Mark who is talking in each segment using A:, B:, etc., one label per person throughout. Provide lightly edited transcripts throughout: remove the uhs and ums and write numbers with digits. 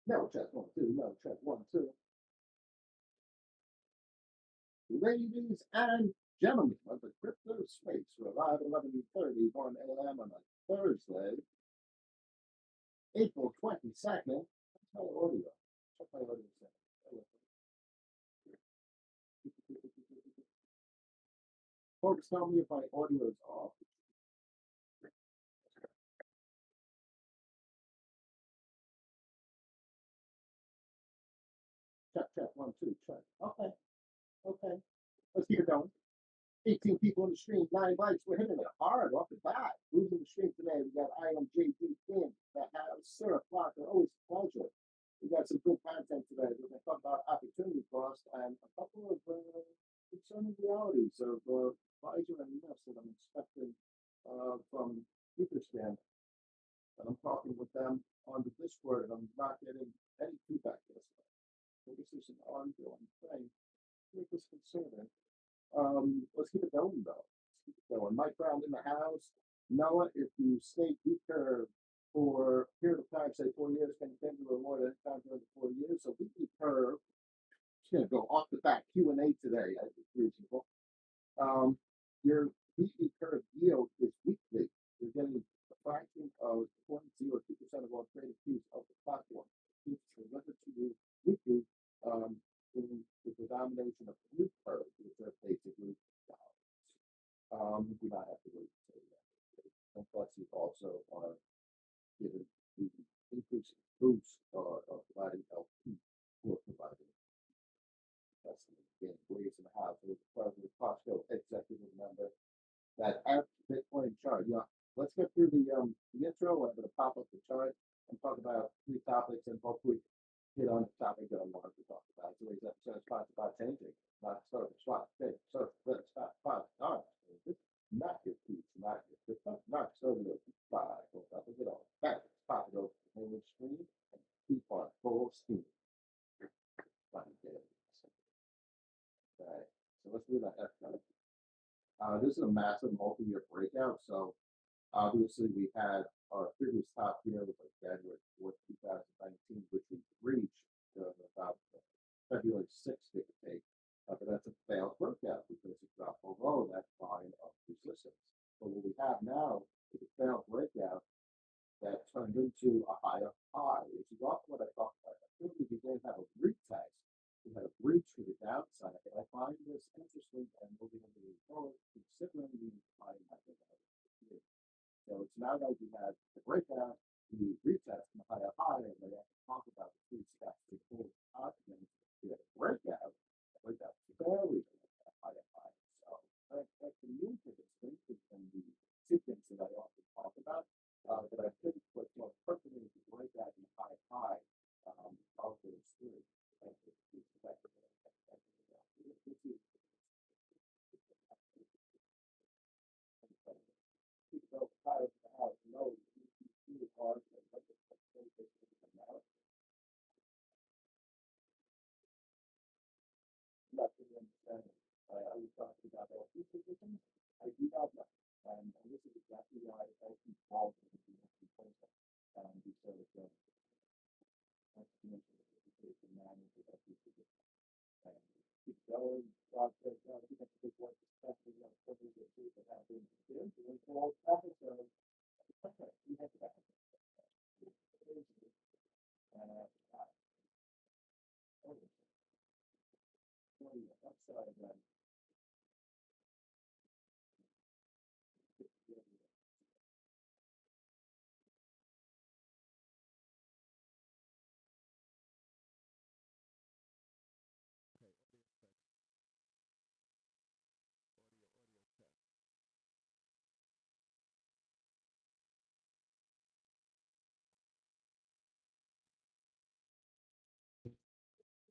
A: No, check 1, 2, no, check 1, 2. Ladies and gentlemen of the crypto space, we're live at 11:30 on AM on a Thursday, April 22nd. That's my audio. Check my audio setting. Folks, tell me if my audio is off. Check, 1, 2, check. Okay, okay. Let's keep it going. 18 people in the stream, 9 likes. We're hitting it hard off the bat. Who's in the stream today? We got I am JD King, the house, Sarah Clark, always a pleasure. We got some good content today. We're going to talk about opportunity cost and a couple of concerning realities of Pfizer and Nest that I'm expecting from Etherscan. And I'm talking with them on the Discord, and I'm not getting any feedback this way. So this is an ongoing thing. Make this concerning. Let's keep it going though. Let's keep it going. Mike Brown in the house. Noah, if you stay weaker for a period of time, say 4 years, can you claim your reward at time during the 4 years? So weekly curve. Just gonna go off the bat Q&A today. I think it's reasonable. Your weekly curve yield is weekly. You're getting a fraction of 0.02% of all traded fees of the platform. It's delivered to you weekly in the denomination of new curves, which are basically dollars. You do not have to wait until that. And plus, you also are given the increasing boost of providing LP for providing investment. Again, Williams in the house, with the Costco executive member that at Bitcoin chart. You know, let's get through the intro. I'm going to pop up the chart and talk about 3 topics and hopefully hit on the topic that I wanted to talk about. Today's episode is about changing, not start with swap, take, surf, flip, stop, five, not your piece, not your system, not solo, five, go up and get on. Back, pop it over the main screen and keep on full steam. Okay, so let's do that. This is a massive multi-year breakout. So obviously we had our previous top year was like January 4th, 2019, which we reached about February 6th, give or take. But that's a failed breakout because it dropped below that line of resistance. But what we have now is a failed breakout that turned into a higher high, which is often what I talk about. I think we began to have a retest. We had a breach to the downside. And I find this interesting and moving into the forward, considering the decline I think so it's now that we had the breakout, the retest, and the higher high, and they have to talk about the 3 steps to pull confidence. We had a breakout very higher high. So that's the new thing and the sequence that I often talk about. But I think what's more pertinent is the breakout and the high high of those 3. I was talking about LP positions. I do not know. And this is exactly why LP falls into the proposal. Because education manage the LP position. And keep going, process, you have to take one especially on some of the things that happen here. So when all episodes, we have to back. Upside then.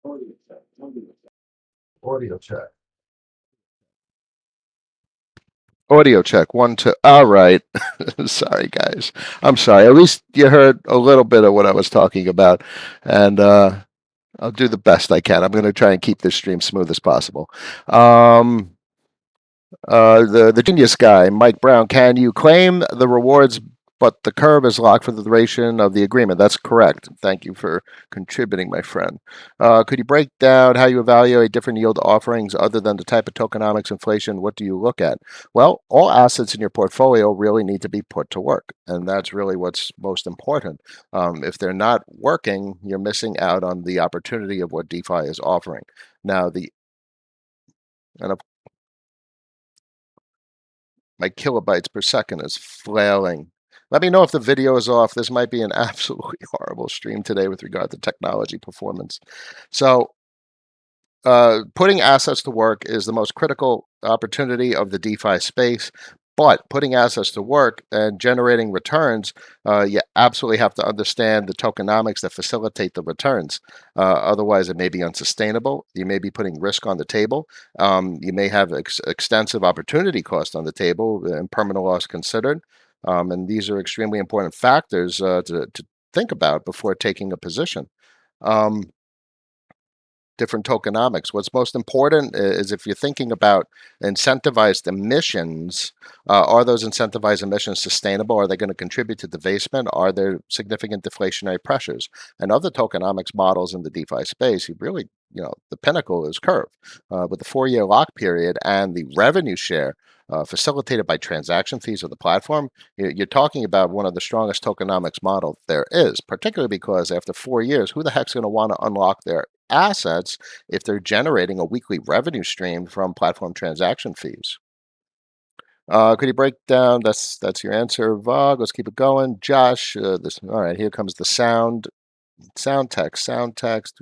A: Audio check. Audio check. Audio check. 1, 2. All right. Sorry, guys. I'm sorry. At least you heard a little bit of what I was talking about, and I'll do the best I can. I'm going to try and keep this stream smooth as possible. The genius guy, Mike Brown. Can you claim the rewards
B: but the curve is locked for the duration of the agreement. That's correct. Thank you for contributing, my friend. Could you break down how you evaluate different yield offerings other than the type of tokenomics inflation? What do you look at? Well, all assets in your portfolio really need to be put to work, and that's really what's most important. If they're not working, you're missing out on the opportunity of what DeFi is offering. Now, and of my kilobytes per second is flailing. Let me know if the video is off. This might be an absolutely horrible stream today with regard to technology performance. So, putting assets to work is the most critical opportunity of the DeFi space. But putting assets to work and generating returns, you absolutely have to understand the tokenomics that facilitate the returns. Otherwise, it may be unsustainable. You may be putting risk on the table. You may have extensive opportunity cost on the table and permanent loss considered. And these are extremely important factors to think about before taking a position. Um, Different tokenomics. What's most important is if you're thinking about incentivized emissions, are those incentivized emissions sustainable? Are they going to contribute to debasement? Are there significant deflationary pressures? And other tokenomics models in the DeFi space, you really, the pinnacle is Curve. With the 4-year lock period and the revenue share facilitated by transaction fees of the platform, you're talking about one of the strongest tokenomics models there is, particularly because after 4 years, who the heck's going to want to unlock their assets if they're generating a weekly revenue stream from platform transaction fees? Could you break down? That's your answer, Vog. Let's keep it going. Josh, this all right. Here comes the sound text, sound text.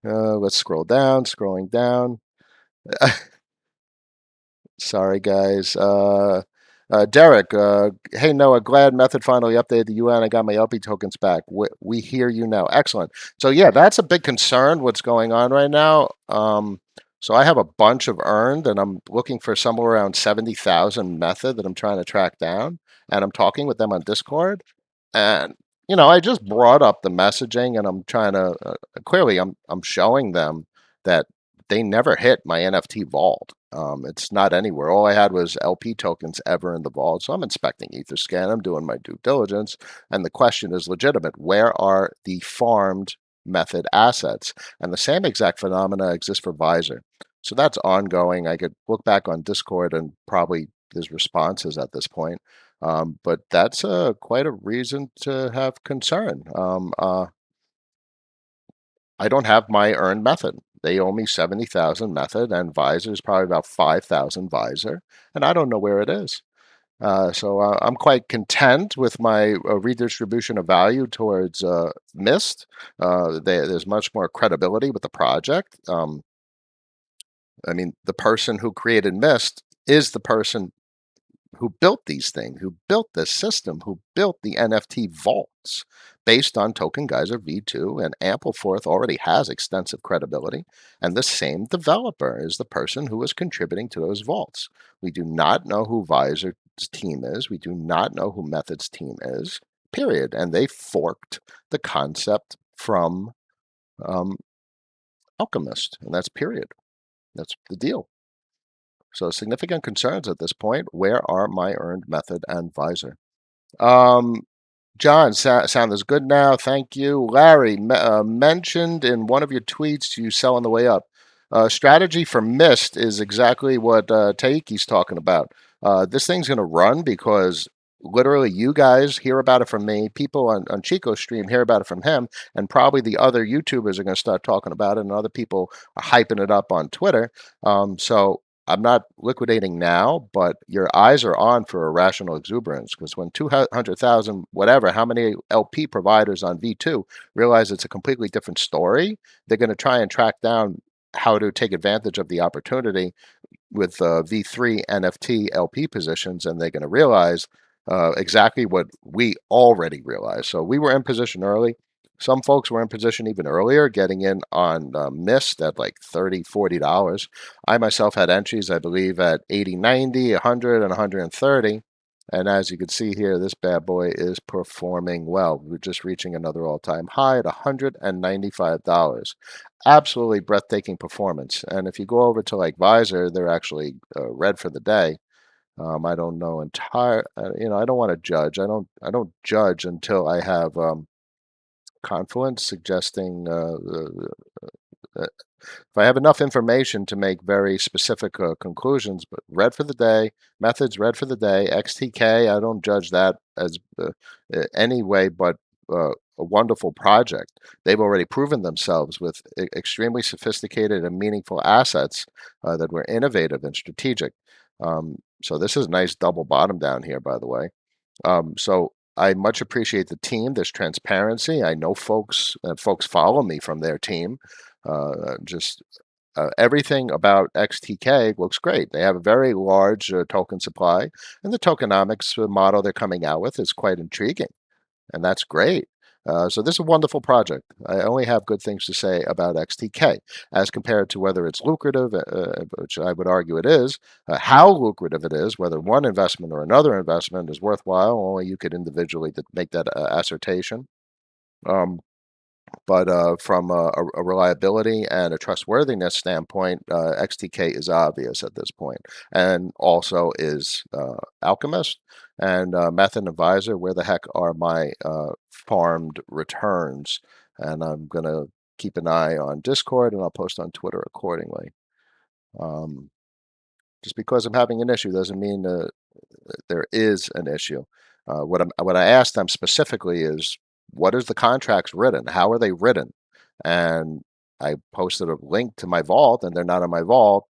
B: Let's scroll down. Scrolling down. Sorry, guys. Derek, hey Noah, glad Method finally updated the UN. I got my LP tokens back. We hear you now. Excellent. So yeah, that's a big concern. What's going on right now? So I have a bunch of earned, and I'm looking for somewhere around 70,000 Method that I'm trying to track down, and I'm talking with them on Discord, and I just brought up the messaging, and I'm trying to clearly I'm showing them that they never hit my NFT vault. It's not anywhere. All I had was LP tokens ever in the vault. So I'm inspecting Etherscan. I'm doing my due diligence. And the question is legitimate. Where are the farmed Method assets? And the same exact phenomena exists for Visor. So that's ongoing. I could look back on Discord and probably there's responses at this point. But that's quite a reason to have concern. I don't have my earned Method. They owe me 70,000 Method, and Visor is probably about 5,000 Visor, and I don't know where it is. So I'm quite content with my redistribution of value towards Mist. There's much more credibility with the project. I mean, the person who created Mist is the person who built these things, who built this system, who built the NFT vaults based on Token Geyser V2, and Ampleforth already has extensive credibility. And the same developer is the person who is contributing to those vaults. We do not know who Visor's team is. We do not know who Method's team is, period. And they forked the concept from um, Alchemist, and that's period. That's the deal. So significant concerns at this point. Where are my earned Method and Visor? Um, John, sound is good now. Thank you. Larry, mentioned in one of your tweets you sell on the way up. Strategy for Mist is exactly what Taiki's talking about. This thing's going to run because literally you guys hear about it from me. People on Chico's stream hear about it from him. And probably the other YouTubers are going to start talking about it. And other people are hyping it up on Twitter. So I'm not liquidating now, but your eyes are on for irrational exuberance because when 200,000, whatever, how many LP providers on V2 realize it's a completely different story, they're going to try and track down how to take advantage of the opportunity with V3 NFT LP positions, and they're going to realize exactly what we already realized. So we were in position early. Some folks were in position even earlier, getting in on Mist at like $30, $40. I myself had entries, I believe, at 80, 90, 100, and 130. And as you can see here, this bad boy is performing well. We're just reaching another all-time high at $195. Absolutely breathtaking performance. And if you go over to like Visor, they're actually red for the day. I don't know I don't want to judge. I don't judge until I have confluence suggesting if I have enough information to make very specific conclusions. But red for the day, methods red for the day, XTK, I don't judge that as any way but a wonderful project. They've already proven themselves with extremely sophisticated and meaningful assets that were innovative and strategic. So this is a nice double bottom down here, by the way. So I much appreciate the team. There's transparency. I know folks follow me from their team. Just everything about XTK looks great. They have a very large token supply, and the tokenomics model they're coming out with is quite intriguing, and that's great. So this is a wonderful project. I only have good things to say about XTK as compared to whether it's lucrative, which I would argue it is, how lucrative it is, whether one investment or another investment is worthwhile. Only you could individually make that assertion. Um, but from a reliability and a trustworthiness standpoint, XTK is obvious at this point, and also is Alchemist and Method Advisor. Where the heck are my farmed returns? And I'm gonna keep an eye on Discord, and I'll post on Twitter accordingly. Um, just because I'm having an issue doesn't mean there is an issue. What I asked them specifically is, what is the contracts written? How are they written? And I posted a link to my vault, and they're not in my vault.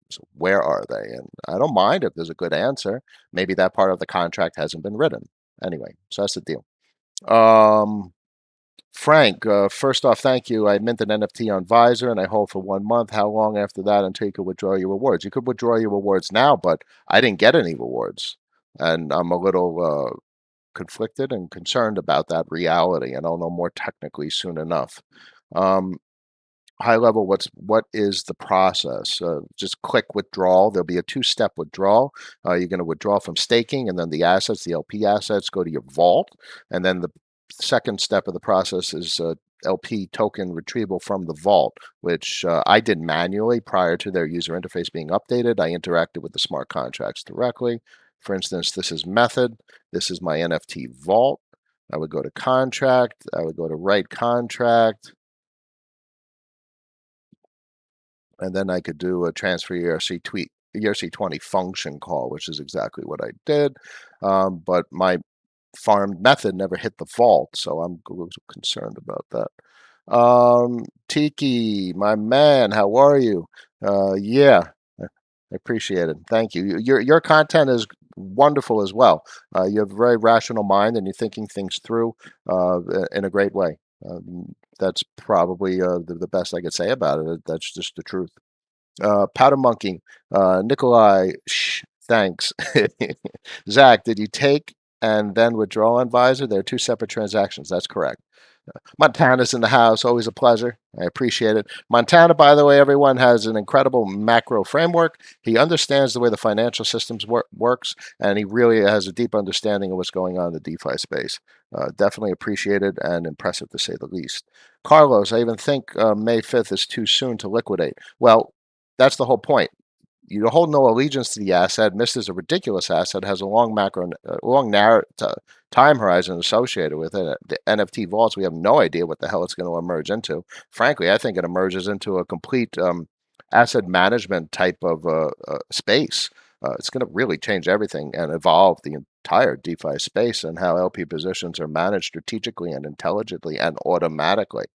B: So where are they? And I don't mind if there's a good answer. Maybe that part of the contract hasn't been written. Anyway, so that's the deal. Um, Frank, first off, thank you. I mint an NFT on Visor and I hold for 1 month. How long after that until you could withdraw your rewards? You could withdraw your rewards now, but I didn't get any rewards. And I'm a little conflicted and concerned about that reality, and I'll know more technically soon enough. Um, High level, what is the process? Just click withdrawal. There'll be a two-step withdrawal. You're going to withdraw from staking, and then the assets, the LP assets, go to your vault, and then the second step of the process is LP token retrieval from the vault, which I did manually prior to their user interface being updated. I interacted with the smart contracts directly. For instance, this is method. This is my NFT vault. I would go to contract. I would go to write contract. And then I could do a transfer ERC20 function call, which is exactly what I did. But my farmed method never hit the vault, so I'm a little concerned about that. Tiki, my man, how are you? Yeah, I appreciate it. Thank you. Your content is wonderful as well. You have a very rational mind, and you're thinking things through in a great way. That's probably the best I could say about it. That's just the truth. Powder Monkey, Nikolai, thanks. Zach, did you take and then withdraw on Visor? They're two separate transactions. That's correct. Montana's in the house. Always a pleasure. I appreciate it. Montana, by the way, everyone has an incredible macro framework. He understands the way the financial systems works, and he really has a deep understanding of what's going on in the DeFi space. Definitely appreciated and impressive to say the least. Carlos, I even think May 5th is too soon to liquidate. Well, that's the whole point. You hold no allegiance to the asset. Mist is a ridiculous asset, has a long time horizon associated with it. The NFT vaults, we have no idea what the hell it's going to emerge into. Frankly, I think it emerges into a complete asset management type of space. It's going to really change everything and evolve the entire DeFi space and how LP positions are managed strategically and intelligently and automatically.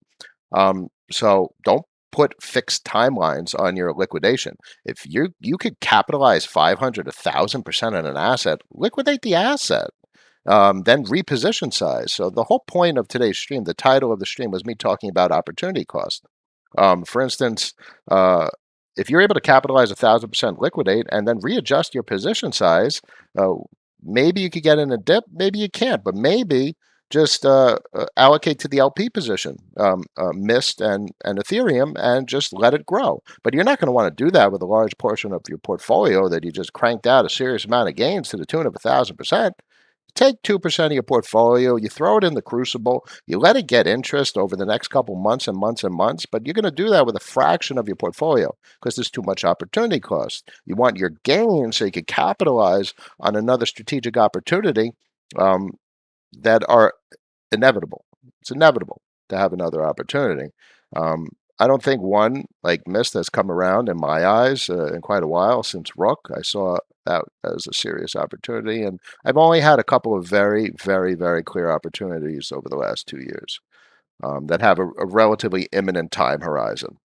B: So don't put fixed timelines on your liquidation. If you could capitalize 500, 1,000% on an asset, liquidate the asset. Then reposition size. So the whole point of today's stream, the title of the stream, was me talking about opportunity cost. For instance, if you're able to capitalize 1,000%, liquidate, and then readjust your position size, maybe you could get in a dip, maybe you can't, but maybe just allocate to the LP position, Mist and Ethereum, and just let it grow. But you're not going to want to do that with a large portion of your portfolio that you just cranked out a serious amount of gains to the tune of 1,000%. take 2% of your portfolio, you throw it in the crucible, you let it get interest over the next couple months and months and months, but you're going to do that with a fraction of your portfolio because there's too much opportunity cost. You want your gain so you can capitalize on another strategic opportunity um, that are inevitable. It's inevitable to have another opportunity. Um, I don't think one like Mist has come around in my eyes in quite a while since Rook. I saw that as a serious opportunity, and I've only had a couple of very, very, very clear opportunities over the last 2 years that have a relatively imminent time horizon.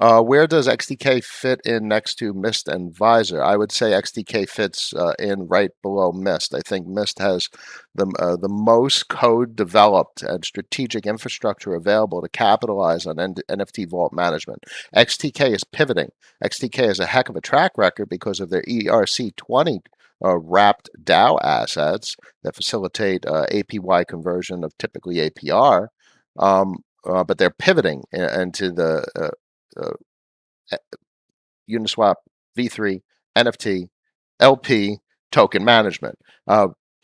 B: Where does XDK fit in next to Mist and Visor? I would say XDK fits in right below Mist. I think Mist has the most code developed and strategic infrastructure available to capitalize on NFT vault management. XTK is pivoting. XTK has a heck of a track record because of their ERC20 wrapped DAO assets that facilitate APY conversion of typically APR. But they're pivoting into the uh, Uniswap v3 NFT LP token management.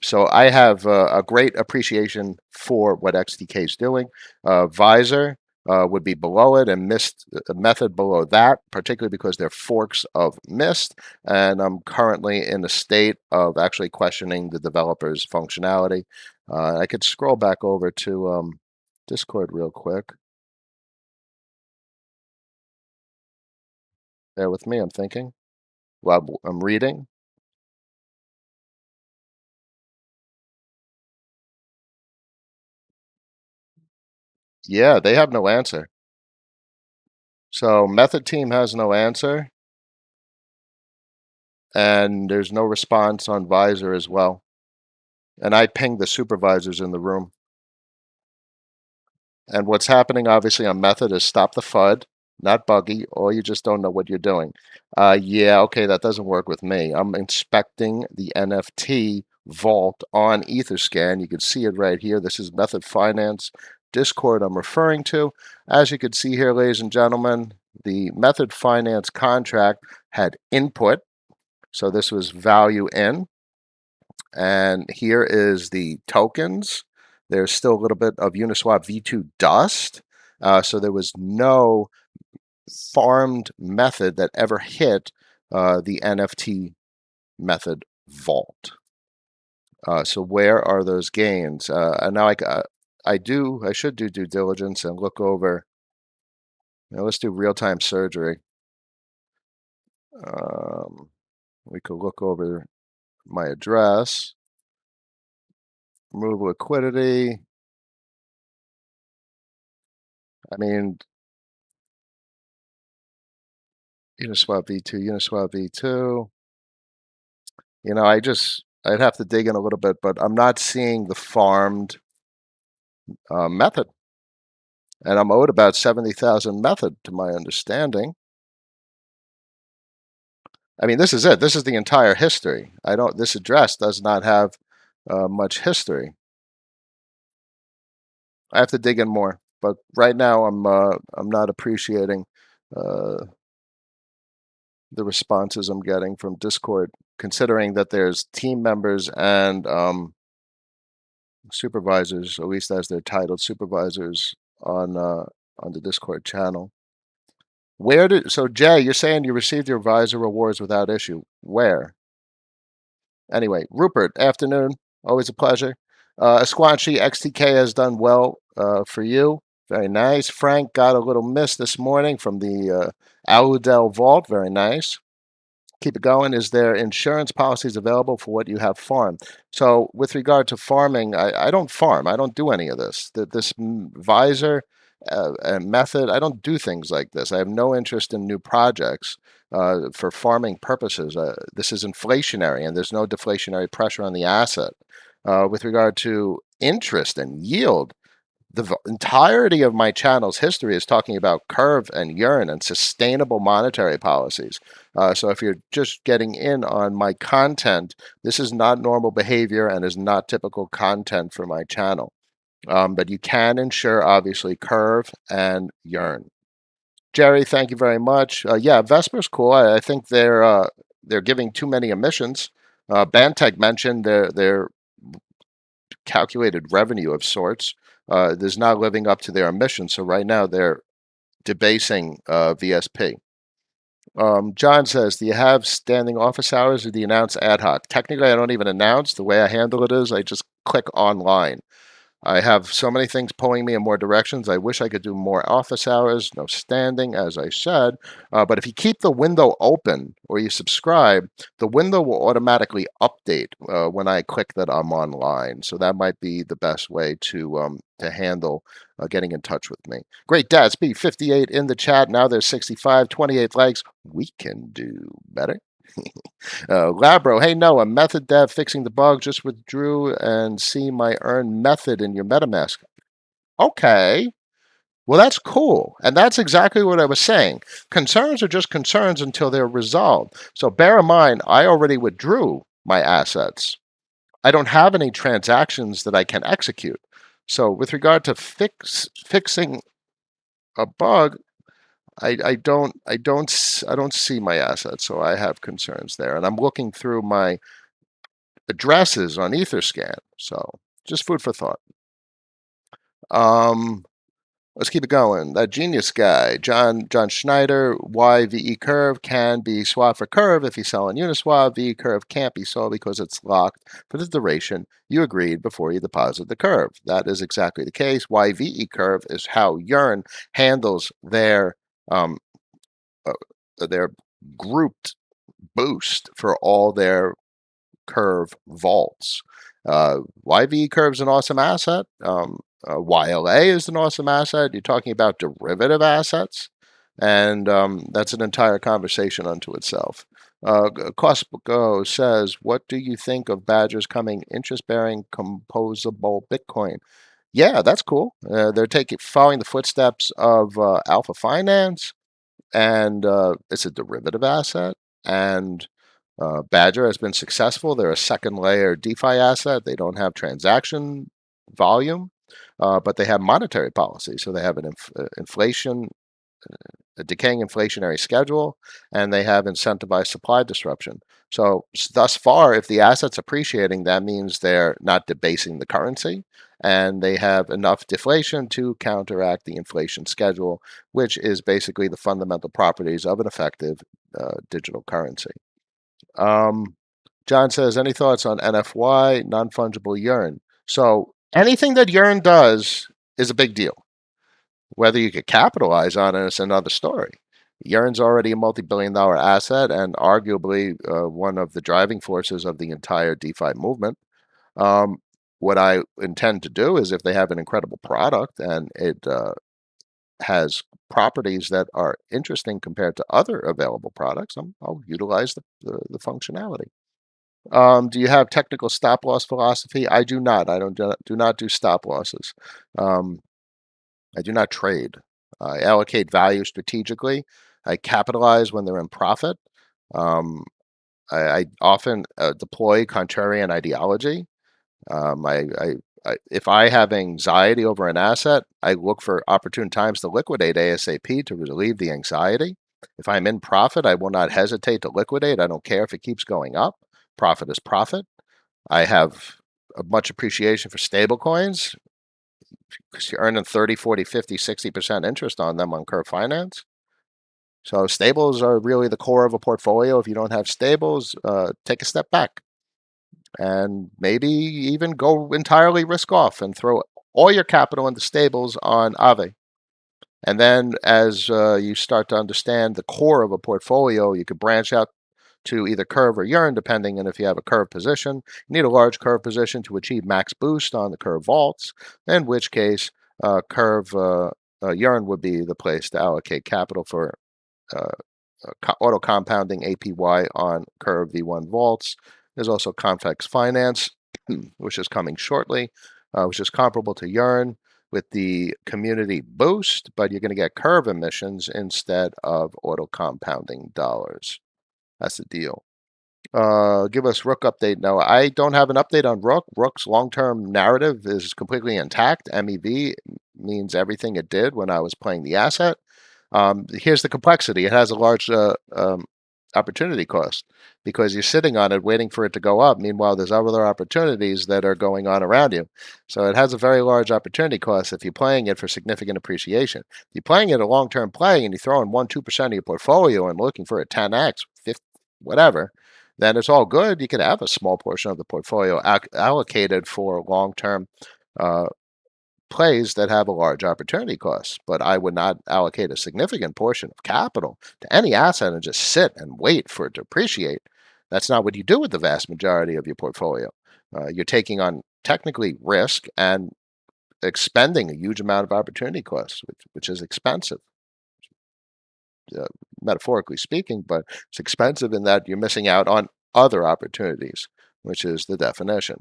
B: So I have a great appreciation for what XDK is doing. Visor would be below it, and Mist method below that, particularly because they're forks of Mist. And I'm currently in a state of actually questioning the developer's functionality. I could scroll back over to Discord real quick. Bear with me, I'm thinking. Well, I'm reading. Yeah, they have no answer. So method team has no answer, and there's no response on Visor as well. And I pinged the supervisors in the room. And what's happening, obviously, on method is stop the FUD, not buggy, or you just don't know what you're doing. Yeah, okay, that doesn't work with me. I'm inspecting the NFT vault on Etherscan. You can see it right here. This is Method Finance Discord I'm referring to. As you can see here, ladies and gentlemen, the Method Finance contract had input. So this was value in. And here is the tokens. There's still a little bit of Uniswap v2 dust. So there was no farmed method that ever hit the NFT method vault. So where are those gains? And now I should do due diligence and look over. Now let's do real-time surgery. We could look over my address, remove liquidity. I mean, Uniswap v2, Uniswap v2. You know, I'd have to dig in a little bit, but I'm not seeing the farmed method. And I'm owed about 70,000 method to my understanding. I mean, this is it. This is the entire history. This address does not have much history. I have to dig in more, but right now I'm not appreciating the responses I'm getting from Discord, considering that there's team members and supervisors, at least as they're titled, supervisors on the Discord channel. So Jay, you're saying you received your visor rewards without issue. Where? Anyway, Rupert, afternoon. Always a pleasure. Esquanchi, XTK has done well for you. Very nice. Frank got a little miss this morning from the Aludel Vault. Very nice. Keep it going. Is there insurance policies available for what you have farmed? So with regard to farming, I don't farm. I don't do any of this. This visor and method, I don't do things like this. I have no interest in new projects for farming purposes. This is inflationary, and there's no deflationary pressure on the asset. With regard to interest and yield, the entirety of my channel's history is talking about curve and urine and sustainable monetary policies. So if you're just getting in on my content, this is not normal behavior and is not typical content for my channel. But you can ensure, obviously, curve and urine. Jerry, thank you very much. Yeah, Vesper's cool. I think they're giving too many emissions. Bantech mentioned their calculated revenue of sorts is not living up to their mission. So right now they're debasing VSP. John says, do you have standing office hours or do you announce ad hoc? Technically, I don't even announce. The way I handle it is I just click online. I have so many things pulling me in more directions. I wish I could do more office hours, no standing, as I said. But if you keep the window open or you subscribe, the window will automatically update when I click that I'm online. So that might be the best way to handle getting in touch with me. Great, Dadsby, 58 in the chat. Now there's 65, 28 likes. We can do better. Labro, hey Noah, method dev fixing the bug, just withdrew and see my earn method in your MetaMask. Okay, well that's cool. And that's exactly what I was saying. Concerns are just concerns until they're resolved. So bear in mind, I already withdrew my assets. I don't have any transactions that I can execute. So with regard to fixing a bug, I don't see my assets, so I have concerns there. And I'm looking through my addresses on Etherscan. So just food for thought. Let's keep it going. That genius guy, John Schneider, why VE curve can be swapped for curve if you sell on Uniswap. VE curve can't be sold because it's locked for the duration you agreed before you deposit the curve. That is exactly the case. Why VE curve is how Yearn handles um, their grouped boost for all their curve vaults. YV curve is an awesome asset. YLA is an awesome asset. You're talking about derivative assets, and that's an entire conversation unto itself. Costco says, what do you think of Badger's coming interest-bearing composable Bitcoin? Yeah, that's cool. They're following the footsteps of Alpha Finance, and it's a derivative asset, and Badger has been successful. They're a second layer DeFi asset. They don't have transaction volume, but they have monetary policy. So they have an inflation, a decaying inflationary schedule, and they have incentivized supply disruption. So thus far, if the asset's appreciating, that means they're not debasing the currency, and they have enough deflation to counteract the inflation schedule, which is basically the fundamental properties of an effective digital currency. John says, any thoughts on NFY, non-fungible Yearn? So anything that Yearn does is a big deal. Whether you could capitalize on it is another story. Yearn's already a multi-billion-dollar asset and arguably one of the driving forces of the entire DeFi movement. What I intend to do is if they have an incredible product and it has properties that are interesting compared to other available products, I'll utilize the functionality. Do you have technical stop loss philosophy? I do not. I do not do stop losses. I do not trade. I allocate value strategically. I capitalize when they're in profit. I often deploy contrarian ideology. If I have anxiety over an asset, I look for opportune times to liquidate ASAP to relieve the anxiety. If I'm in profit, I will not hesitate to liquidate. I don't care if it keeps going up. Profit is profit. I have much appreciation for stable coins because you're earning 30, 40, 50, 60% interest on them on Curve Finance. So stables are really the core of a portfolio. If you don't have stables, take a step back and maybe even go entirely risk off and throw all your capital into stables on Aave. And then as you start to understand the core of a portfolio, you could branch out to either curve or Yearn, depending on if you have a curve position. You need a large curve position to achieve max boost on the curve vaults, in which case Yearn would be the place to allocate capital for auto compounding APY on curve V1 vaults. There's also Convex Finance, which is coming shortly, which is comparable to Yearn with the community boost, but you're going to get curve emissions instead of auto compounding dollars. That's the deal. Give us Rook update. No, I don't have an update on Rook. Rook's long-term narrative is completely intact. MEV means everything it did when I was playing the asset. Here's the complexity. It has a large opportunity cost because you're sitting on it waiting for it to go up. Meanwhile, there's other opportunities that are going on around you. So it has a very large opportunity cost if you're playing it for significant appreciation. If you're playing it a long-term play and you're throwing 1-2% of your portfolio and looking for a 10x, 50, whatever, then it's all good. You could have a small portion of the portfolio allocated for long-term uh, plays that have a large opportunity cost, but I would not allocate a significant portion of capital to any asset and just sit and wait for it to appreciate. That's not what you do with the vast majority of your portfolio. You're taking on technically risk and expending a huge amount of opportunity costs, which is expensive, uh, metaphorically speaking, but it's expensive in that you're missing out on other opportunities, which is the definition.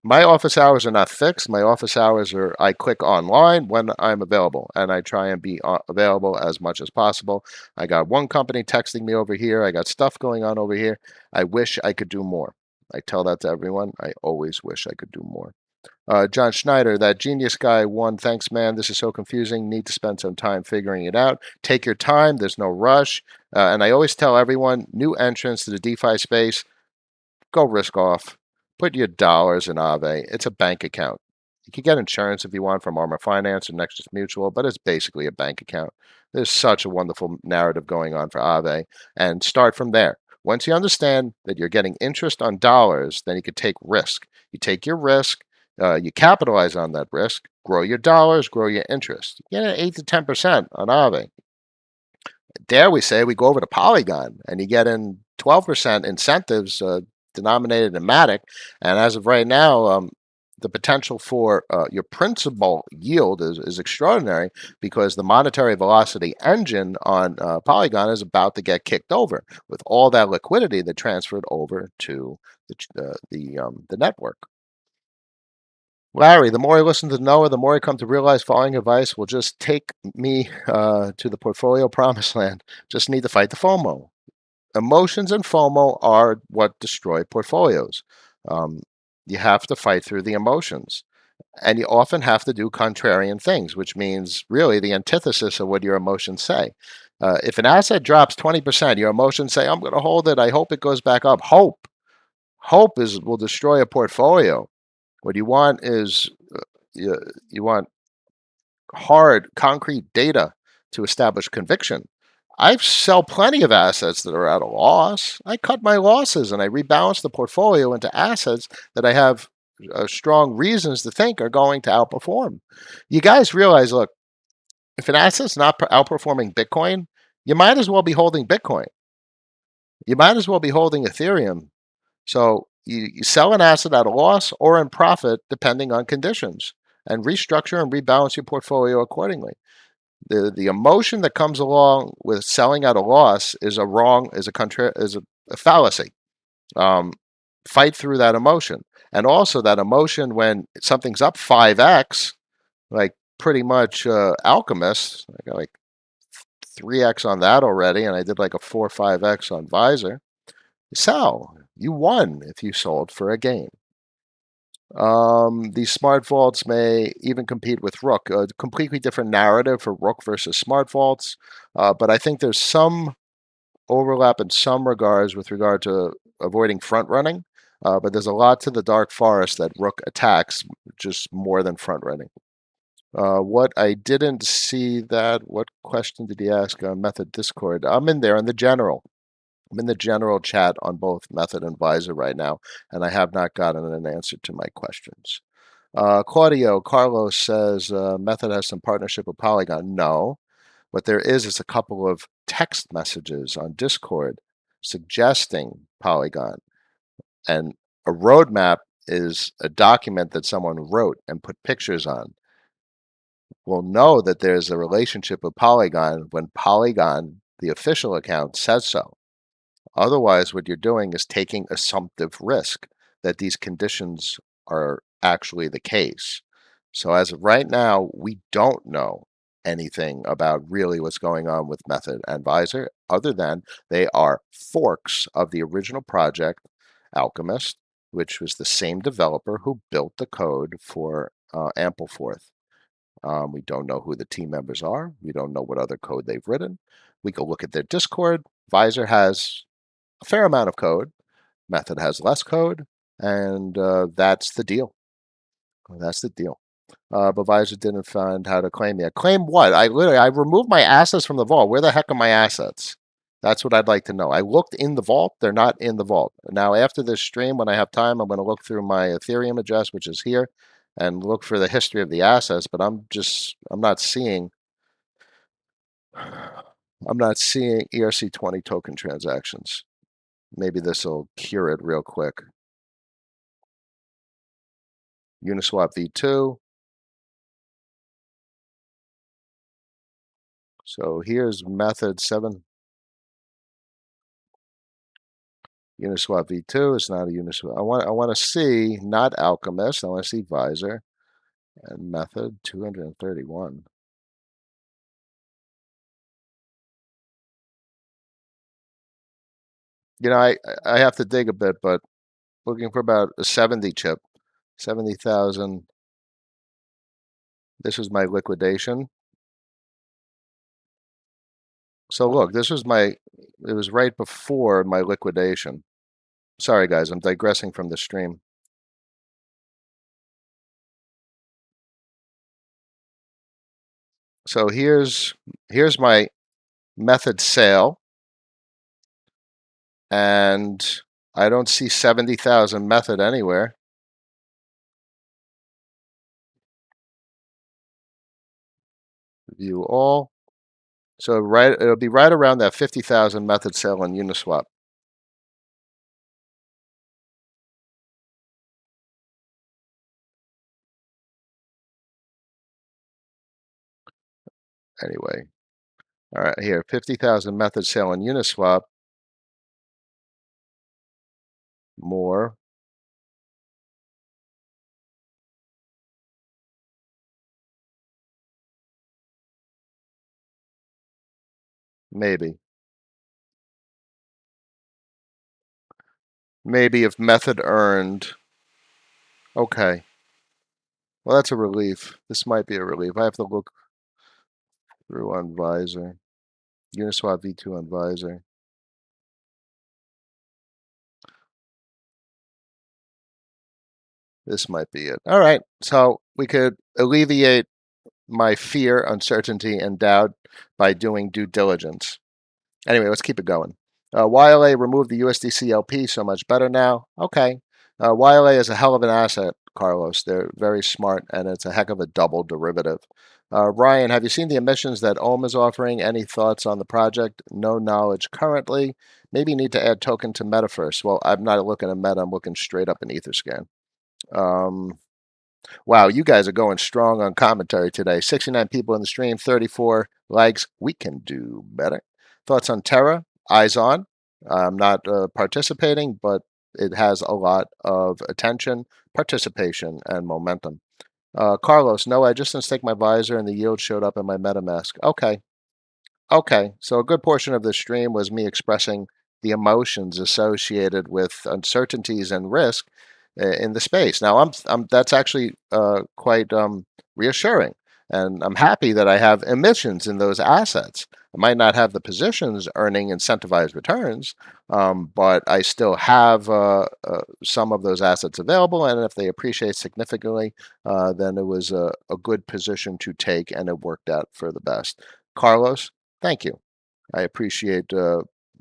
B: My office hours are not fixed. My office hours are I click online when I'm available, and I try and be available as much as possible. I got one company texting me over here. I got stuff going on over here. I wish I could do more. I tell that to everyone. I always wish I could do more. John Schneider, that genius guy, one, thanks, man. This is so confusing. Need to spend some time figuring it out. Take your time. There's no rush. And I always tell everyone, new entrants to the DeFi space, go risk off. Put your dollars in Aave. It's a bank account. You can get insurance if you want from Armor Finance or Nexus Mutual, but it's basically a bank account. There's such a wonderful narrative going on for Aave, and start from there. Once you understand that you're getting interest on dollars, then you can take risk. You take your risk, you capitalize on that risk, grow your dollars, grow your interest. You get 8 to 10% on Aave. Dare we say we go over to Polygon and you get in 12% incentives denominated in Matic. And as of right now, the potential for your principal yield is extraordinary because the monetary velocity engine on Polygon is about to get kicked over with all that liquidity that transferred over to the network. Larry, the more I listen to Noah, the more I come to realize following advice will just take me to the portfolio promised land. Just need to fight the FOMO. Emotions and FOMO are what destroy portfolios. Um, you have to fight through the emotions. And you often have to do contrarian things, which means really the antithesis of what your emotions say. If an asset drops 20%, your emotions say, I'm going to hold it. I hope it goes back up. Hope. Hope will destroy a portfolio. What you want is you want hard, concrete data to establish conviction. I sell plenty of assets that are at a loss. I cut my losses and I rebalance the portfolio into assets that I have strong reasons to think are going to outperform. You guys realize, look, if an asset's not outperforming Bitcoin, you might as well be holding Bitcoin. You might as well be holding Ethereum. So you sell an asset at a loss or in profit, depending on conditions, and restructure and rebalance your portfolio accordingly. The emotion that comes along with selling at a loss is a fallacy. Um, Fight through that emotion, and also that emotion when something's up 5x, like pretty much Alchemist. I got like 3x on that already, and I did like a 4 or 5x on Visor. Sell. You won if you sold for a gain. These smart vaults may even compete with Rook. A completely different narrative for Rook versus smart vaults, but I think there's some overlap in some regards with regard to avoiding front running. But there's a lot to the dark forest that Rook attacks, just more than front running. What I didn't see that. What question did he ask on Method Discord? I'm in there in the general. I'm in the general chat on both Method and Visor right now, and I have not gotten an answer to my questions. Claudio Carlos says Method has some partnership with Polygon. No, what there is a couple of text messages on Discord suggesting Polygon, and a roadmap is a document that someone wrote and put pictures on. We'll know that there's a relationship with Polygon when Polygon, the official account, says so. Otherwise, what you're doing is taking assumptive risk that these conditions are actually the case. So as of right now, we don't know anything about really what's going on with Method and Visor, other than they are forks of the original project, Alchemist, which was the same developer who built the code for Ampleforth. We don't know who the team members are. We don't know what other code they've written. We go look at their Discord. Visor has a fair amount of code. Method has less code, and that's the deal. That's the deal. But Visor didn't find how to claim yet. Claim what? I removed my assets from the vault. Where the heck are my assets? That's what I'd like to know. I looked in the vault. They're not in the vault. Now, after this stream, when I have time, I'm going to look through my Ethereum address, which is here, and look for the history of the assets. But I'm not seeing ERC20 token transactions. Maybe this will cure it real quick. Uniswap v2. So here's method 7. Uniswap v2 is not a Uniswap. I want to see not Alchemist. I want to see Visor and method 231. I have to dig a bit, but looking for about a 70 chip, 70,000. This was my liquidation. So look, it was right before my liquidation. Sorry guys, I'm digressing from the stream. So here's my method sale, and I don't see 70,000 method anywhere. View all. So it'll be right around that 50,000 method sale on Uniswap. Anyway, all right, here 50,000 method sale on Uniswap. More. Maybe if method earned. Okay. Well, that's a relief. This might be a relief. I have to look through on Visor. Uniswap v2 on Visor. This might be it. All right. So we could alleviate my fear, uncertainty, and doubt by doing due diligence. Anyway, let's keep it going. YLA removed the USDC LP, so much better now. Okay. YLA is a hell of an asset, Carlos. They're very smart, and it's a heck of a double derivative. Ryan, have you seen the emissions that Ohm is offering? Any thoughts on the project? No knowledge currently. Maybe need to add token to Meta first. Well, I'm not looking at Meta. I'm looking straight up in Etherscan. Wow, you guys are going strong on commentary today. 69 people in the stream, 34 likes. We can do better. Thoughts on Terra? Eyes on. I'm not participating, but it has a lot of attention, participation, and momentum. Carlos, no, I just unstake my visor and the yield showed up in my MetaMask. Okay. Okay. So a good portion of the stream was me expressing the emotions associated with uncertainties and risk in the space. Now, that's actually quite reassuring, and I'm happy that I have emissions in those assets. I might not have the positions earning incentivized returns, but I still have some of those assets available, and if they appreciate significantly, then it was a good position to take, and it worked out for the best. Carlos, thank you. I appreciate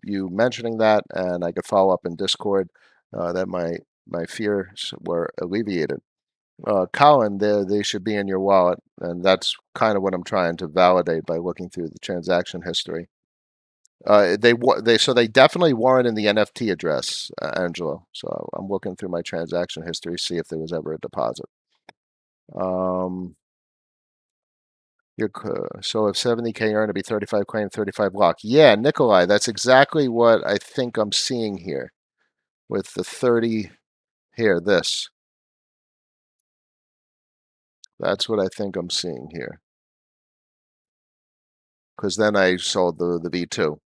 B: you mentioning that, and I could follow up in Discord that my fears were alleviated. Colin, they should be in your wallet, and that's kind of what I'm trying to validate by looking through the transaction history. So they definitely weren't in the NFT address, Angelo. So I'm looking through my transaction history, see if there was ever a deposit. So if 70K earn, it'd be 35 claim, 35 lock. Yeah, Nikolai, that's exactly what I think I'm seeing here with the 30 here, this. That's what I think I'm seeing here. Because then I sold the V2.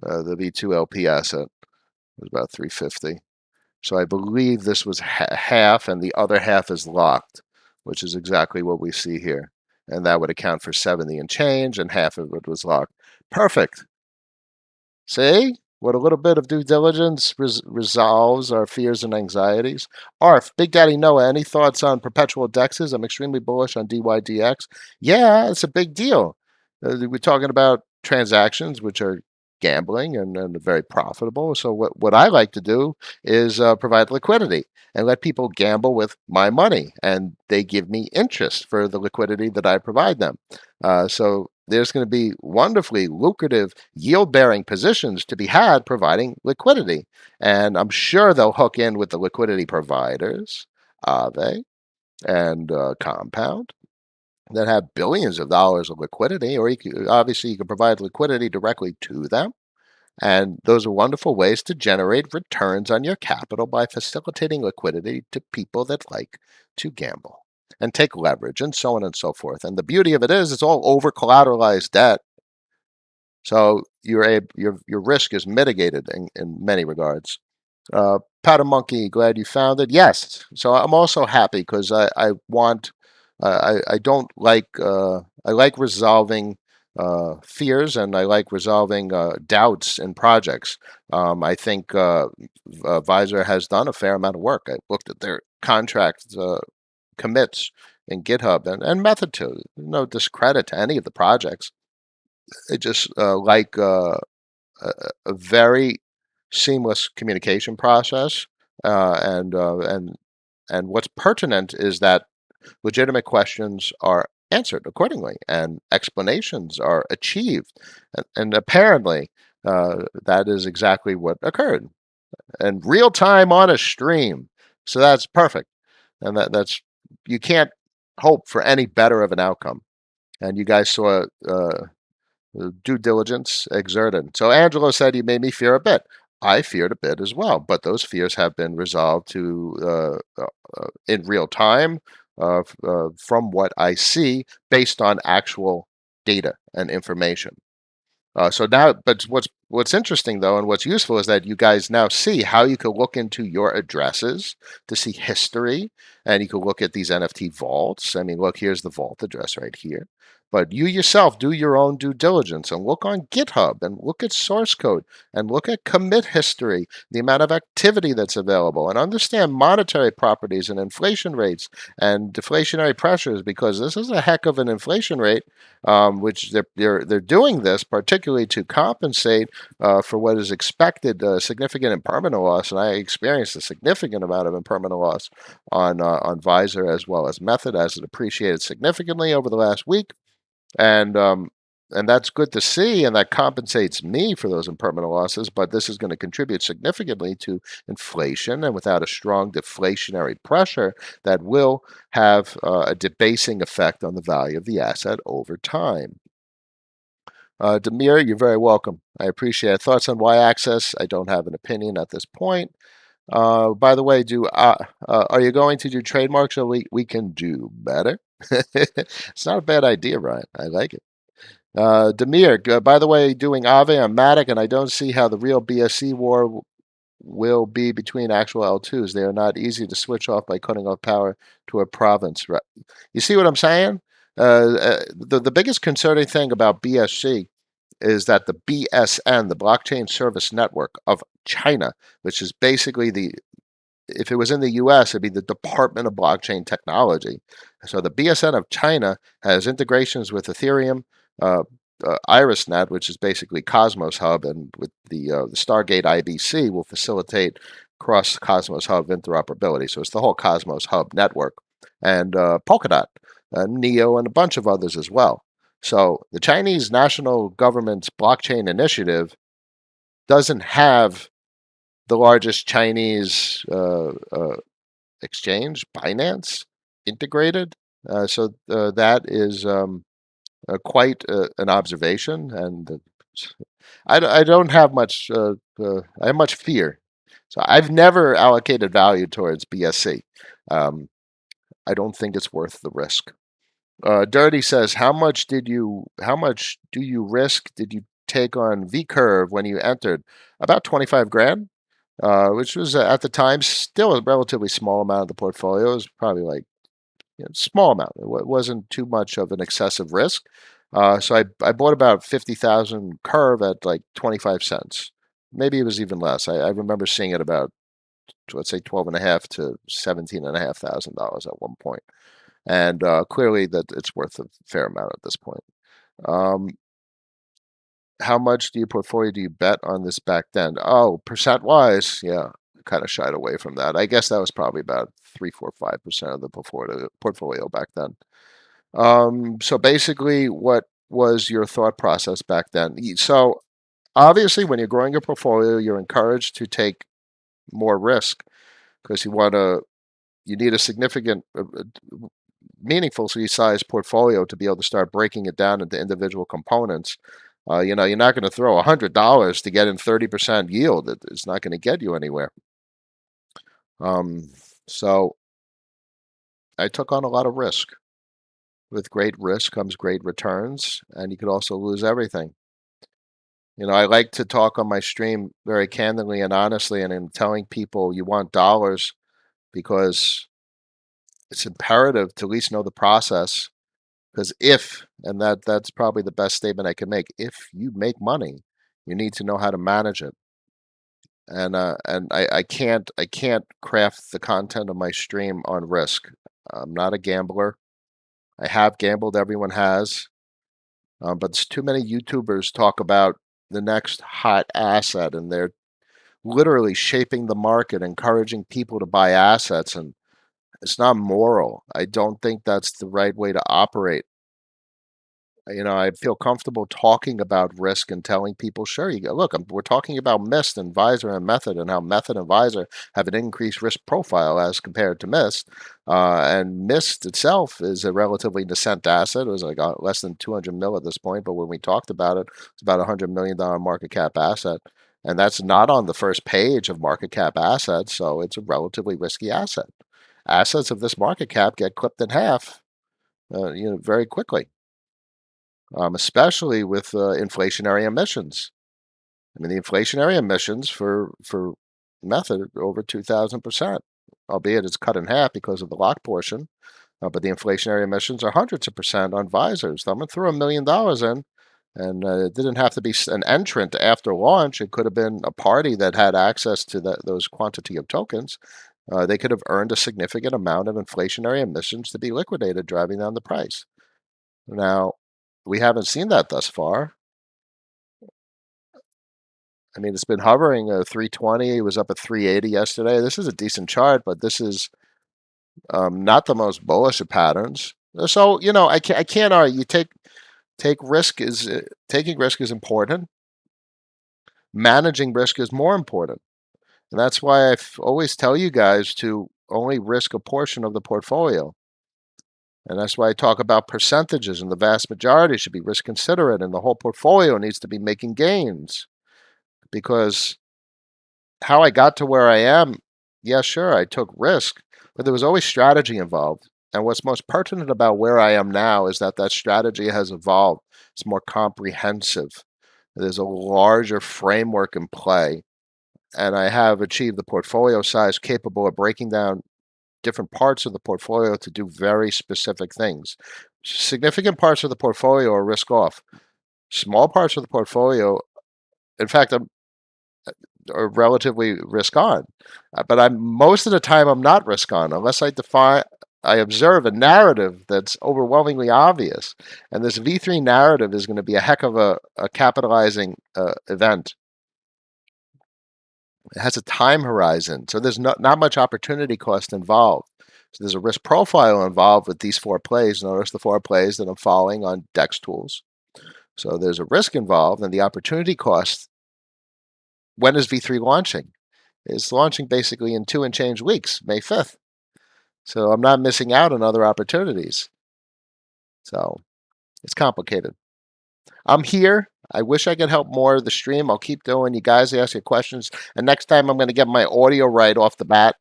B: The V2 LP asset was about 350. So I believe this was half, and the other half is locked, which is exactly what we see here. And that would account for 70 and change, and half of it was locked. Perfect. See? what a little bit of due diligence resolves our fears and anxieties. Arf, Big Daddy Noah, any thoughts on perpetual dexes? I'm extremely bullish on DYDX. Yeah, it's a big deal. We're talking about transactions which are gambling and very profitable. So what I like to do is provide liquidity and let people gamble with my money, and they give me interest for the liquidity that I provide them. So there's going to be wonderfully lucrative yield-bearing positions to be had providing liquidity, and I'm sure they'll hook in with the liquidity providers, Aave and Compound, that have billions of dollars of liquidity, or obviously you can provide liquidity directly to them. And those are wonderful ways to generate returns on your capital by facilitating liquidity to people that like to gamble and take leverage and so on and so forth. And the beauty of it is it's all over collateralized debt. So your risk is mitigated in many regards. Powder Monkey, glad you found it. Yes. So I'm also happy because I want, I don't like, I like resolving fears, and I like resolving doubts in projects. I think Visor has done a fair amount of work. I looked at their contract commits in GitHub and Method to no discredit to any of the projects. I just like a very seamless communication process, and what's pertinent is that legitimate questions are answered accordingly and explanations are achieved, and apparently that is exactly what occurred, and real time on a stream. So that's perfect, and that's you can't hope for any better of an outcome. And you guys saw due diligence exerted. So Angelo said, "You made me fear a bit." I feared a bit as well, but those fears have been resolved to in real time from what I see based on actual data and information. So now, but what's interesting though, and what's useful is that you guys now see how you can look into your addresses to see history, and you can look at these NFT vaults. I mean, look, here's the vault address right here. But you yourself do your own due diligence and look on GitHub and look at source code and look at commit history, the amount of activity that's available, and understand monetary properties and inflation rates and deflationary pressures, because this is a heck of an inflation rate, which they're doing this particularly to compensate for what is expected significant impermanent loss, and I experienced a significant amount of impermanent loss on Visor as well as Method, as it appreciated significantly over the last week, and that's good to see, and that compensates me for those impermanent losses. But this is going to contribute significantly to inflation, and without a strong deflationary pressure, that will have a debasing effect on the value of the asset over time. Demir, you're very welcome. I appreciate it. Thoughts on y-axis? I don't have an opinion at this point. By the way, are you going to do trademarks so we can do better? It's not a bad idea, Ryan. I like it. Demir, by the way, doing Aave on Matic, and I don't see how the real BSC war will be between actual L2s. They are not easy to switch off by cutting off power to a province. Right? You see what I'm saying? The biggest concerning thing about BSC is that the BSN, the Blockchain Service Network of China, which is basically if it was in the US, it'd be the Department of Blockchain Technology. So the BSN of China has integrations with Ethereum, IrisNet, which is basically Cosmos Hub, and with the Stargate IBC will facilitate cross Cosmos Hub interoperability. So it's the whole Cosmos Hub network, and Polkadot, Neo, and a bunch of others as well. So the Chinese national government's blockchain initiative doesn't have the largest Chinese exchange, Binance, integrated. So that is quite an observation, and I don't have much. I have much fear, so I've never allocated value towards BSC. I don't think it's worth the risk. Dirty says, how much do you risk? Did you take on V Curve when you entered? About 25 grand, which was at the time still a relatively small amount of the portfolio. It was probably like small amount. It wasn't too much of an excessive risk. So I bought about 50,000 Curve at like 25 cents. maybe it was even less. I remember seeing it about, let's say, 12.5 to $17,500 at one point. And clearly that it's worth a fair amount at this point. Um, how much do you bet on this back then? Oh, percent wise, yeah, kind of shied away from that. I guess that was probably about 3, 4, 5% of the portfolio back then. So basically, what was your thought process back then? So obviously, when you're growing your portfolio, you're encouraged to take more risk because you need a significant, meaningfully sized portfolio to be able to start breaking it down into individual components. You're not going to throw $100 to get in 30% yield. It's not going to get you anywhere. So I took on a lot of risk. With great risk comes great returns, and you could also lose everything. I like to talk on my stream very candidly and honestly, and in telling people you want dollars because it's imperative to at least know the process. Because and that's probably the best statement I can make, if you make money, you need to know how to manage it. And I can't craft the content of my stream on risk. I'm not a gambler. I have gambled, everyone has. But it's too many YouTubers talk about the next hot asset, and they're literally shaping the market, encouraging people to buy assets, and it's not moral. I don't think that's the right way to operate. I feel comfortable talking about risk and telling people, sure, you go, look, we're talking about Mist and Visor and Method, and how Method and Visor have an increased risk profile as compared to Mist. And Mist itself is a relatively nascent asset. It was like less than 200 mil at this point, but when we talked about it, it's about a $100 million market cap asset. And that's not on the first page of market cap assets, so it's a relatively risky asset. Assets of this market cap get clipped in half, very quickly. Especially with inflationary emissions. I mean, the inflationary emissions for Method are over 2,000%, albeit it's cut in half because of the lock portion. But the inflationary emissions are hundreds of percent on Visors. Someone threw $1 million in, and it didn't have to be an entrant after launch. It could have been a party that had access to those quantity of tokens. They could have earned a significant amount of inflationary emissions to be liquidated, driving down the price. Now, we haven't seen that thus far. I mean, it's been hovering 320. It was up at 380 yesterday. This is a decent chart, but this is not the most bullish of patterns. So I can't argue. Taking risk is important. Managing risk is more important, and that's why I always tell you guys to only risk a portion of the portfolio. And that's why I talk about percentages, and the vast majority should be risk considerate, and the whole portfolio needs to be making gains. Because how I got to where I am, yeah, sure, I took risk, but there was always strategy involved. And what's most pertinent about where I am now is that strategy has evolved. It's more comprehensive. There's a larger framework in play, and I have achieved the portfolio size capable of breaking down different parts of the portfolio to do very specific things. Significant parts of the portfolio are risk off. Small parts of the portfolio, in fact, are relatively risk on. But most of the time I'm not risk on unless I observe a narrative that's overwhelmingly obvious. And this V3 narrative is going to be a heck of a capitalizing event. It has a time horizon, so there's not much opportunity cost involved. So there's a risk profile involved with these 4 plays. Notice the 4 plays that I'm following on DEX tools. So there's a risk involved, and the opportunity cost. When is V3 launching? It's launching basically in 2 and change weeks, May 5th. So I'm not missing out on other opportunities. So it's complicated. I'm here. I wish I could help more of the stream. I'll keep doing. You guys ask your questions. And next time I'm going to get my audio right off the bat.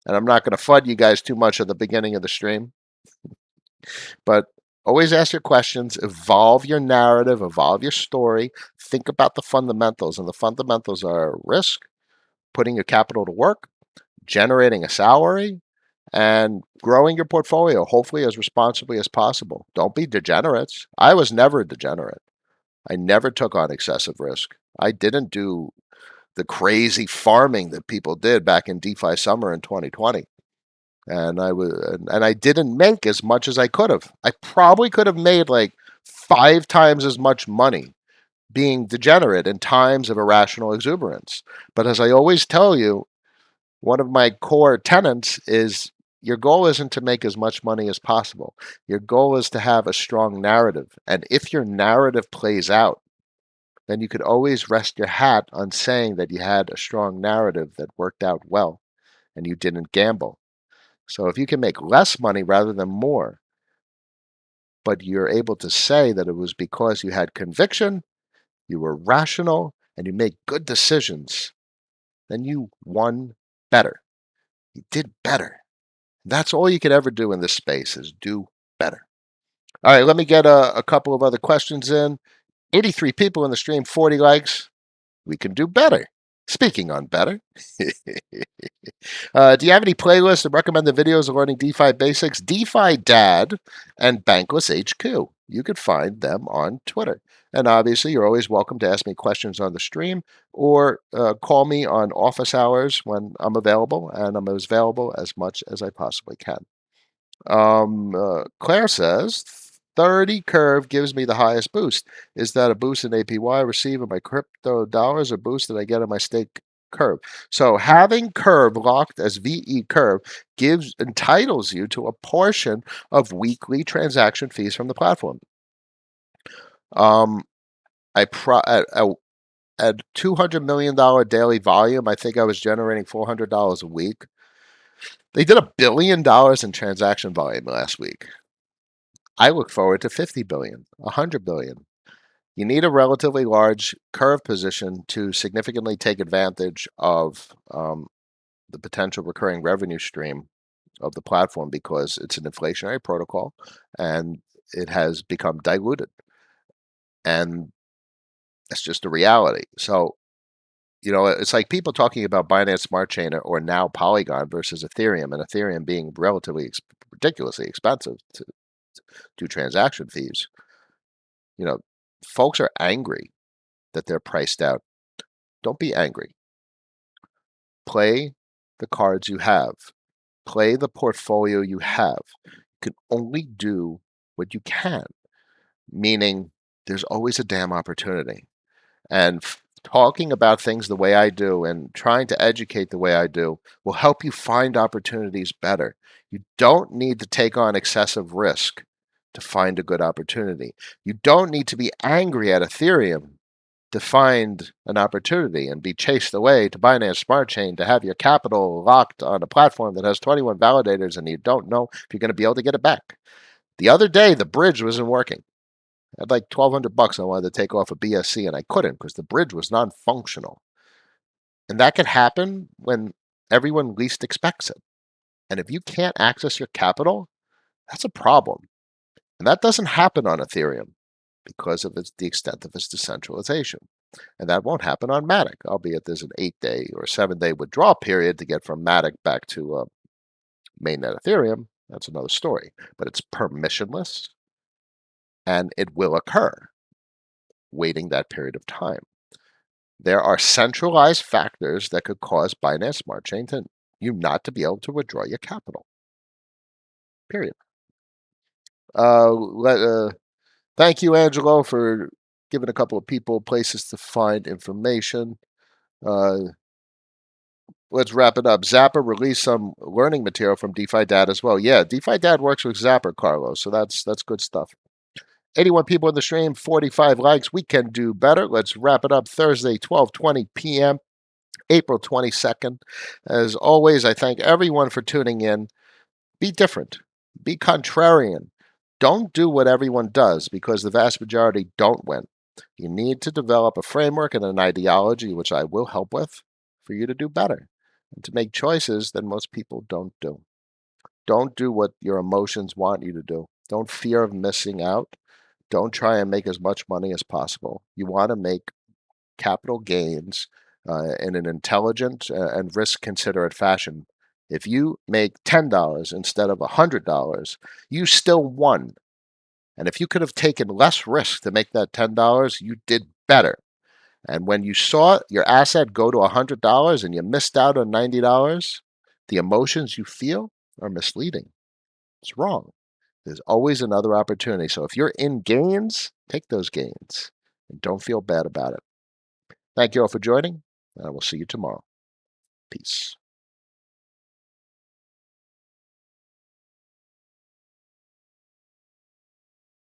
B: And I'm not going to FUD you guys too much at the beginning of the stream. But always ask your questions. Evolve your narrative. Evolve your story. Think about the fundamentals. And the fundamentals are risk, putting your capital to work, generating a salary, and growing your portfolio, hopefully as responsibly as possible. Don't be degenerates. I was never a degenerate. I never took on excessive risk. I didn't do the crazy farming that people did back in DeFi summer in 2020. And I didn't make as much as I could have. I probably could have made like 5 times as much money being degenerate in times of irrational exuberance. But as I always tell you, one of my core tenets is your goal isn't to make as much money as possible. Your goal is to have a strong narrative. And if your narrative plays out, then you could always rest your hat on saying that you had a strong narrative that worked out well and you didn't gamble. So if you can make less money rather than more, but you're able to say that it was because you had conviction, you were rational, and you made good decisions, then you won better. You did better. That's all you could ever do in this space is do better. All right, let me get a couple of other questions in. 83 people in the stream, 40 likes. We can do better. Speaking on better. Do you have any playlists that recommend the videos of learning DeFi basics? DeFi Dad and Bankless HQ. You could find them on Twitter. And obviously, you're always welcome to ask me questions on the stream or call me on office hours when I'm available, and I'm as available as much as I possibly can. Claire says 30 curve gives me the highest boost. Is that a boost in APY I receive in my crypto dollars or boost that I get in my stake curve? So having curve locked as VE curve entitles you to a portion of weekly transaction fees from the platform. At $200 million daily volume, I think I was generating $400 a week. They did $1 billion in transaction volume last week. I look forward to 50 billion, 100 billion. You need a relatively large curve position to significantly take advantage of the potential recurring revenue stream of the platform because it's an inflationary protocol and it has become diluted. And that's just a reality. So, it's like people talking about Binance Smart Chain or now Polygon versus Ethereum, and Ethereum being ridiculously expensive to do transaction fees. Folks are angry that they're priced out. Don't be angry. Play the cards you have. Play the portfolio you have. You can only do what you can, meaning there's always a damn opportunity. And talking about things the way I do and trying to educate the way I do will help you find opportunities better. You don't need to take on excessive risk to find a good opportunity. You don't need to be angry at Ethereum to find an opportunity and be chased away to Binance Smart Chain to have your capital locked on a platform that has 21 validators and you don't know if you're going to be able to get it back. The other day, the bridge wasn't working. I had like $1,200 I wanted to take off a BSC and I couldn't because the bridge was non-functional. And that can happen when everyone least expects it. And if you can't access your capital, that's a problem. And that doesn't happen on Ethereum because of the extent of its decentralization. And that won't happen on Matic, albeit there's an 8-day or 7-day withdrawal period to get from Matic back to mainnet Ethereum. That's another story. But it's permissionless, and it will occur, waiting that period of time. There are centralized factors that could cause Binance Smart Chain to you not to be able to withdraw your capital. Period. Thank you, Angelo, for giving a couple of people places to find information. Let's wrap it up. Zapper released some learning material from DeFi Dad as well. Yeah, DeFi Dad works with Zapper, Carlos, so that's good stuff. 81 people in the stream, 45 likes. We can do better. Let's wrap it up. Thursday, 12:20 p.m., April 22nd. As always, I thank everyone for tuning in. Be different. Be contrarian. Don't do what everyone does because the vast majority don't win. You need to develop a framework and an ideology, which I will help with, for you to do better and to make choices that most people don't do. Don't do what your emotions want you to do. Don't fear of missing out. Don't try and make as much money as possible. You want to make capital gains in an intelligent and risk-considerate fashion. If you make $10 instead of $100, you still won. And if you could have taken less risk to make that $10, you did better. And when you saw your asset go to $100 and you missed out on $90, the emotions you feel are misleading. It's wrong. There's always another opportunity. So if you're in gains, take those gains and don't feel bad about it. Thank you all for joining, and I will see you tomorrow. Peace.